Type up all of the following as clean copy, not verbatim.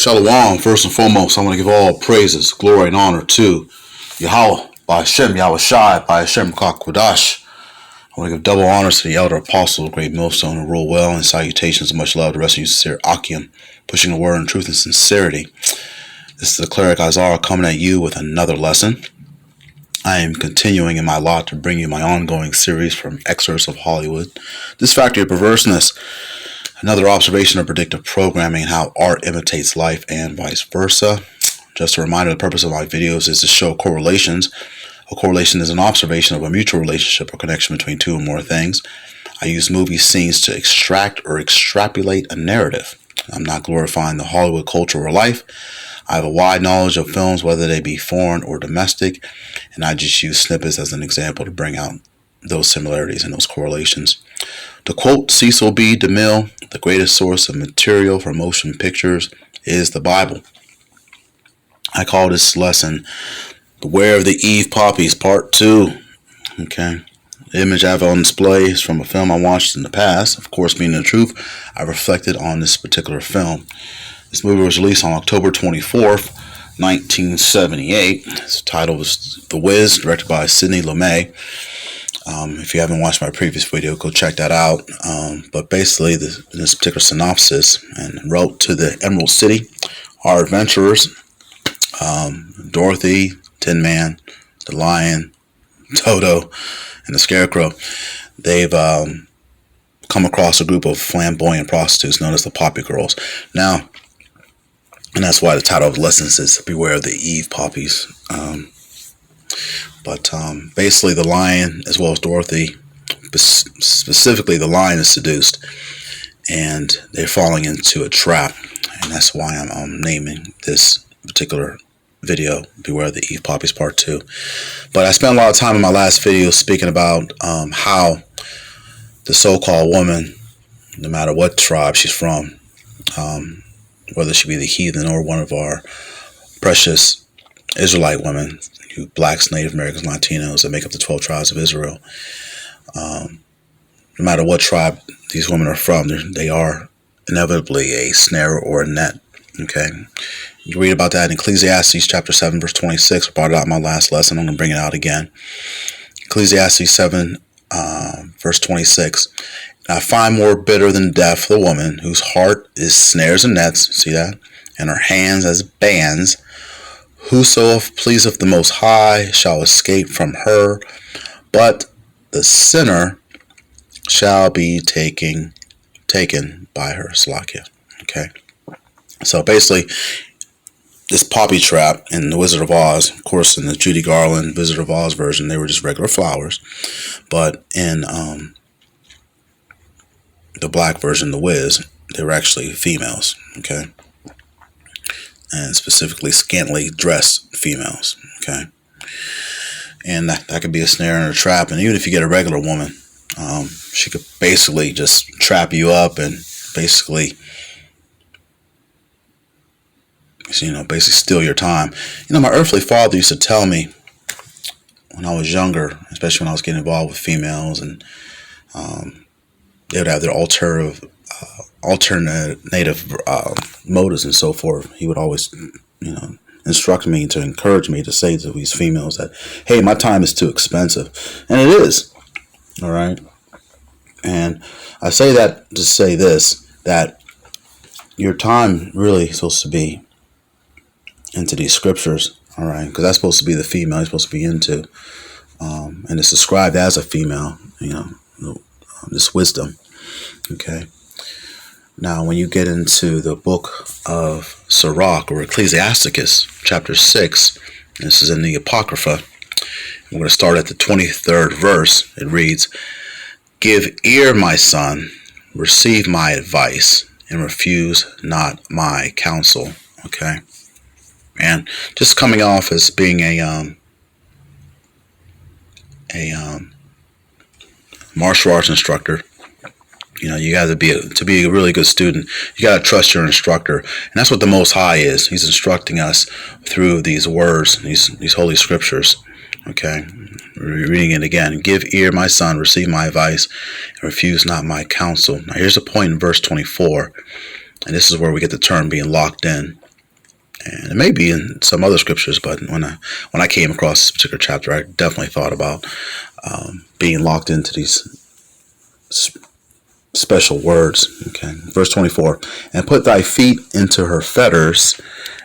Shalom. First and foremost, I want to give all praises, glory, and honor to Yahweh, by Hashem, Yahweh Shai, by Hashem Kakwadash. I want to give double honors to the elder apostle, great millstone, who rule well, and salutations of much love to the rest of you sincere Akim, pushing the word in truth and sincerity. This is the cleric Isaiah coming at you with another lesson. I am continuing in my lot to bring you my ongoing series from excerpts of Hollywood, This Factory of Perverseness, another observation of predictive programming and how art imitates life and vice versa. Just a reminder, the purpose of my videos is to show correlations. A correlation is an observation of a mutual relationship or connection between two or more things. I use movie scenes to extract or extrapolate a narrative. I'm not glorifying the Hollywood culture or life. I have a wide knowledge of films, whether they be foreign or domestic, and I just use snippets as an example to bring out those similarities and those correlations. To quote Cecil B. DeMille, the greatest source of material for motion pictures is the Bible. I call this lesson Beware of the Eve Poppies, Part 2. Okay. The image I have on display is from a film I watched in the past. Of course, being the truth, I reflected on this particular film. This movie was released on October 24th, 1978. Its title was The Wiz, directed by Sidney Lumet. If you haven't watched my previous video, go check that out. But basically, this particular synopsis, and wrote to the Emerald City, our adventurers, Dorothy, Tin Man, the Lion, Toto, and the Scarecrow. They've come across a group of flamboyant prostitutes known as the Poppy Girls. Now, and that's why the title of the lesson is Beware of the Eve Poppies. But basically the Lion, as well as Dorothy, specifically the Lion, is seduced, and they're falling into a trap. And that's why I'm naming this particular video Beware of the Eve Poppies Part 2. But I spent a lot of time in my last video speaking about how the so-called woman, no matter what tribe she's from, whether she be the heathen or one of our precious Israelite women, you blacks, Native Americans, Latinos that make up the 12 tribes of Israel, no matter what tribe these women are from, they are inevitably a snare or a net. Okay, you read about that in Ecclesiasticus chapter 7 verse 26. I brought it out in my last lesson. I'm going to bring it out again. Ecclesiasticus 7 verse 26. I find more bitter than death the woman whose heart is snares and nets, see that, and her hands as bands. Whoso pleaseth the Most High shall escape from her, but the sinner shall be taken by her. Slakia. Okay. So basically, this poppy trap in The Wizard of Oz, of course, in the Judy Garland Wizard of Oz version, they were just regular flowers, but in the black version, The Wiz, they were actually females. Okay. And specifically scantily dressed females. Okay. And that could be a snare and a trap. And even if you get a regular woman, she could basically just trap you up and basically steal your time. My earthly father used to tell me when I was younger, especially when I was getting involved with females, and they would have their alternative motives and so forth. He would always, instruct me to encourage me to say to these females that, hey, my time is too expensive. And it is. All right. And I say that to say this, that your time really is supposed to be into these scriptures. All right. Because that's supposed to be the female you're supposed to be into. And it's described as a female, this wisdom. Okay. Now, when you get into the book of Sirach or Ecclesiasticus, chapter 6, this is in the Apocrypha. We're going to start at the 23rd verse. It reads, Give ear, my son, receive my advice, and refuse not my counsel. Okay? And just coming off as being a martial arts instructor, you got to be a really good student. You got to trust your instructor, and that's what the Most High is. He's instructing us through these words, these holy scriptures. Okay, we're reading it again. Give ear, my son, receive my advice, and refuse not my counsel. Now, here's a point in verse 24, and this is where we get the term being locked in. And it may be in some other scriptures, but when I came across this particular chapter, I definitely thought about being locked into these special words. Okay, verse 24, and put thy feet into her fetters,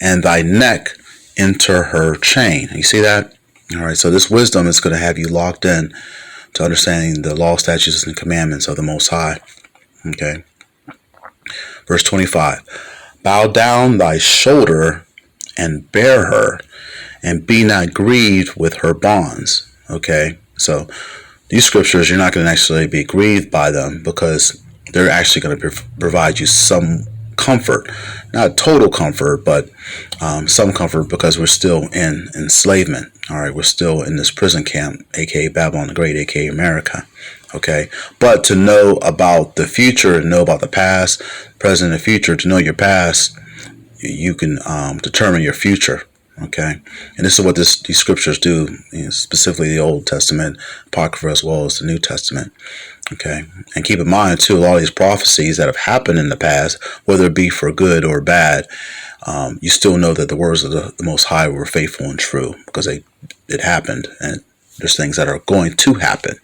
and thy neck into her chain. You see that? All right, so this wisdom is going to have you locked in to understanding the law, statutes, and commandments of the Most High. Okay, verse 25, bow down thy shoulder and bear her, and be not grieved with her bonds. Okay, so these scriptures, you're not going to actually be grieved by them because they're actually going to provide you some comfort. Not total comfort, but some comfort, because we're still in enslavement. All right, we're still in this prison camp, aka Babylon the Great, aka America. Okay, but to know about the future, to know about the past, present, and future, to know your past, you can determine your future. Okay, and this is what these scriptures do, specifically the Old Testament, Apocrypha, as well as the New Testament. Okay, and keep in mind too, a lot of these prophecies that have happened in the past, whether it be for good or bad, you still know that the words of the Most High were faithful and true, because it happened, and there's things that are going to happen.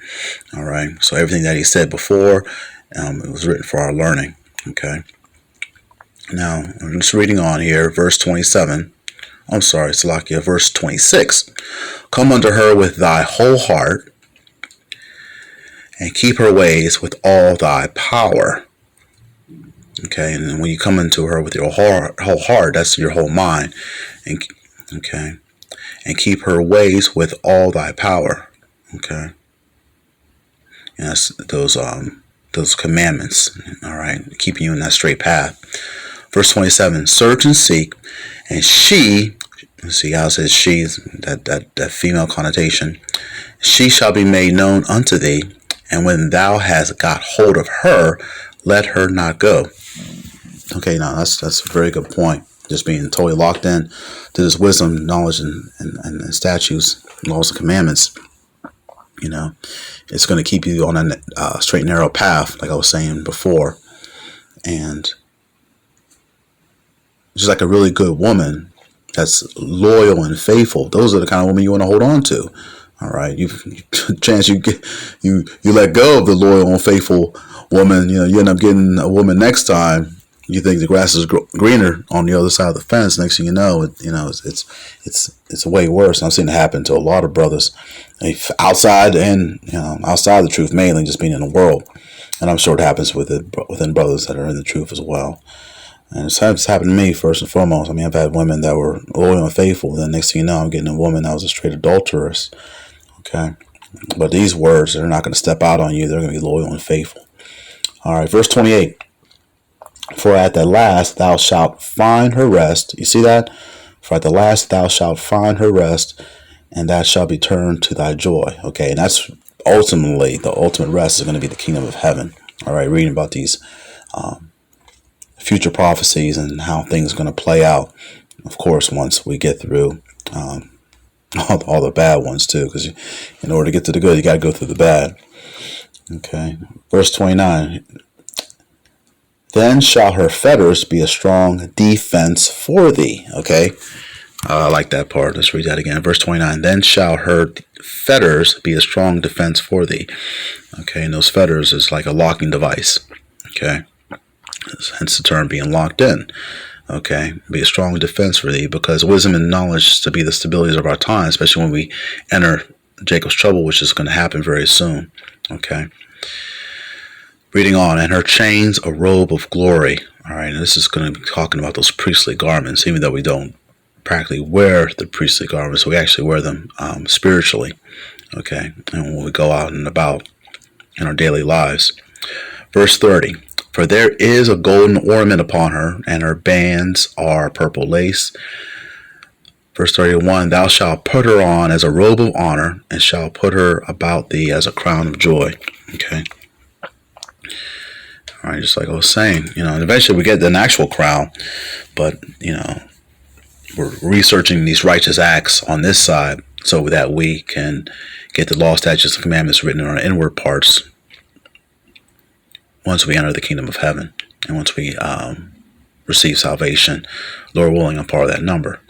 All right, so everything that he said before, it was written for our learning. Okay, now I'm just reading on here, verse 27. I'm sorry, Salakia, verse 26. Come unto her with thy whole heart, and keep her ways with all thy power. Okay, and when you come into her with your whole heart, that's your whole mind. And okay, and keep her ways with all thy power. Okay, and that's those commandments. All right, keeping you in that straight path. Verse 27. Search and seek, and she. See how it says she, that female connotation. She shall be made known unto thee, and when thou hast got hold of her, let her not go. Okay, now that's a very good point. Just being totally locked in to this wisdom, knowledge, and statutes, laws, and commandments. It's going to keep you on a straight and narrow path, like I was saying before. And just like a really good woman that's loyal and faithful, those are the kind of women you want to hold on to. All right, you let go of the loyal and faithful woman, you end up getting a woman next time. You think the grass is greener on the other side of the fence. Next thing you know, it's way worse. I've seen it happen to a lot of brothers, outside and outside the truth, mainly just being in the world. And I'm sure it happens within brothers that are in the truth as well. And it's happened to me first and foremost. I mean, I've had women that were loyal and faithful. Then next thing you know, I'm getting a woman that was a straight adulteress. Okay. But these words, they're not going to step out on you. They're going to be loyal and faithful. All right. Verse 28. For at the last thou shalt find her rest. You see that? For at the last thou shalt find her rest, and that shall be turned to thy joy. Okay. And that's ultimately, the ultimate rest is going to be the kingdom of heaven. All right. Reading about these future prophecies and how things are going to play out. Of course, once we get through all the bad ones too, because in order to get to the good, you got to go through the bad. Okay, verse 29. Then shall her fetters be a strong defense for thee. Okay, I like that part. Let's read that again. Verse 29. Then shall her fetters be a strong defense for thee. Okay, and those fetters is like a locking device. Okay. Hence the term being locked in. Okay, be a strong defense for thee, because wisdom and knowledge is to be the stabilities of our time, especially when we enter Jacob's trouble, which is going to happen very soon. Okay, reading on, and her chains a robe of glory. All right, and this is going to be talking about those priestly garments, even though we don't practically wear the priestly garments, we actually wear them spiritually. Okay, and when we go out and about in our daily lives. Verse 30. For there is a golden ornament upon her, and her bands are purple lace. Verse 31, thou shalt put her on as a robe of honor, and shalt put her about thee as a crown of joy. Okay. All right, just like I was saying, and eventually we get an actual crown, but, we're researching these righteous acts on this side so that we can get the law, statutes, and commandments written in our inward parts once we enter the kingdom of heaven, and once we receive salvation. Lord willing, I'm part of that number.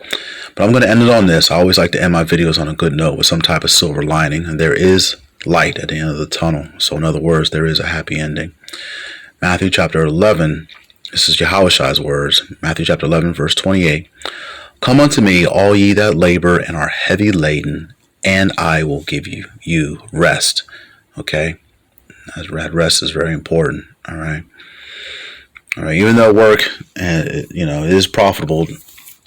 But I'm going to end it on this. I always like to end my videos on a good note with some type of silver lining. And there is light at the end of the tunnel. So in other words, there is a happy ending. Matthew chapter 11. This is Yahushai's words. Matthew chapter 11, verse 28. Come unto me, all ye that labor and are heavy laden, and I will give you rest. Okay? That rest is very important. All right? All right. Even though work, it is profitable,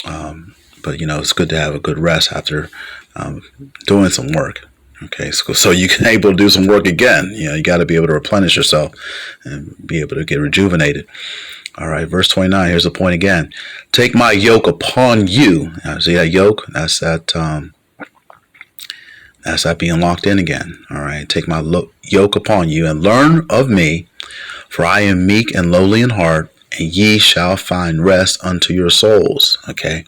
but, it's good to have a good rest after doing some work. Okay, so you can able to do some work again. You got to be able to replenish yourself and be able to get rejuvenated. All right, verse 29, here's the point again. Take my yoke upon you. Now, see that yoke? That's that being locked in again. All right, take my yoke upon you and learn of me, for I am meek and lowly in heart, and ye shall find rest unto your souls. Okay,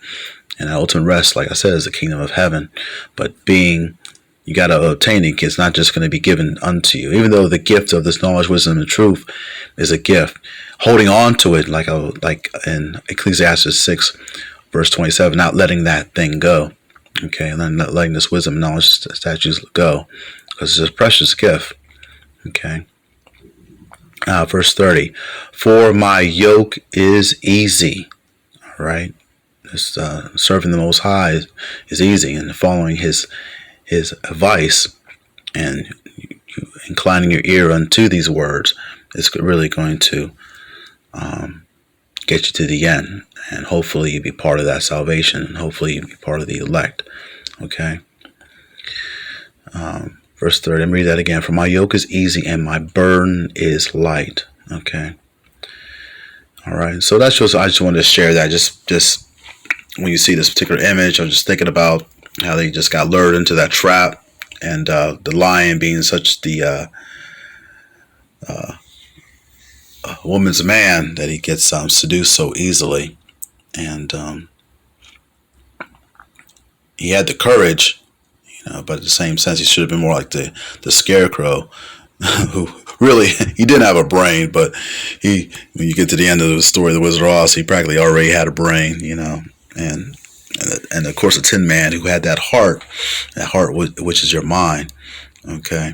and that ultimate rest, like I said, is the kingdom of heaven. But you got to obtain it. It's not just going to be given unto you. Even though the gift of this knowledge, wisdom, and truth is a gift, holding on to it, like in Ecclesiasticus 6, verse 27, not letting that thing go. Okay, and then not letting this wisdom, knowledge, statutes go, because it's a precious gift. Okay. Verse 30, for my yoke is easy. All right. This, serving the Most High is easy, and following his advice and inclining your ear unto these words is really going to get you to the end, and hopefully you'll be part of that salvation, and hopefully you'll be part of the elect. Okay. Verse 30, let me read that again. For my yoke is easy and my burden is light. Okay. All right. So I just wanted to share that. Just when you see this particular image, I'm just thinking about how they just got lured into that trap, and the lion being such the woman's man that he gets seduced so easily, and he had the courage, but in the same sense, he should have been more like the scarecrow, who really, he didn't have a brain, but when you get to the end of the story of the Wizard of Oz, he practically already had a brain, and of course, the Tin Man, who had that heart which is your mind, okay,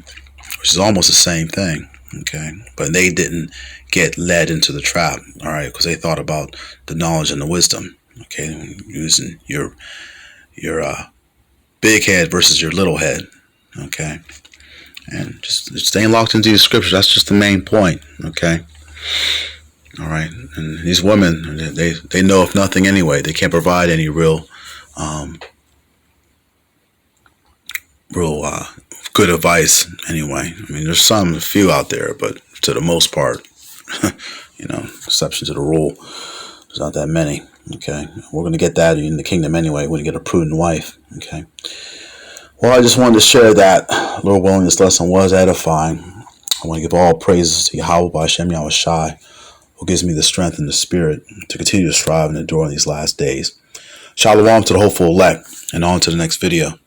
which is almost the same thing, okay, but they didn't get led into the trap, all right, because they thought about the knowledge and the wisdom, okay, using your big head versus your little head, okay, and just staying locked into the scriptures. That's just the main point, okay. All right, and these women, they know of nothing anyway. They can't provide any real good advice anyway. I mean, there's a few out there, but to the most part, exception to the rule, there's not that many. Okay, we're going to get that in the kingdom anyway. We're going to get a prudent wife. Okay. Well, I just wanted to share that. Lord willing, this lesson was edifying. I want to give all praises to Yahweh by Hashem Yahushai, who gives me the strength and the spirit to continue to strive and endure in these last days. Shalom to the hopeful elect, and on to the next video.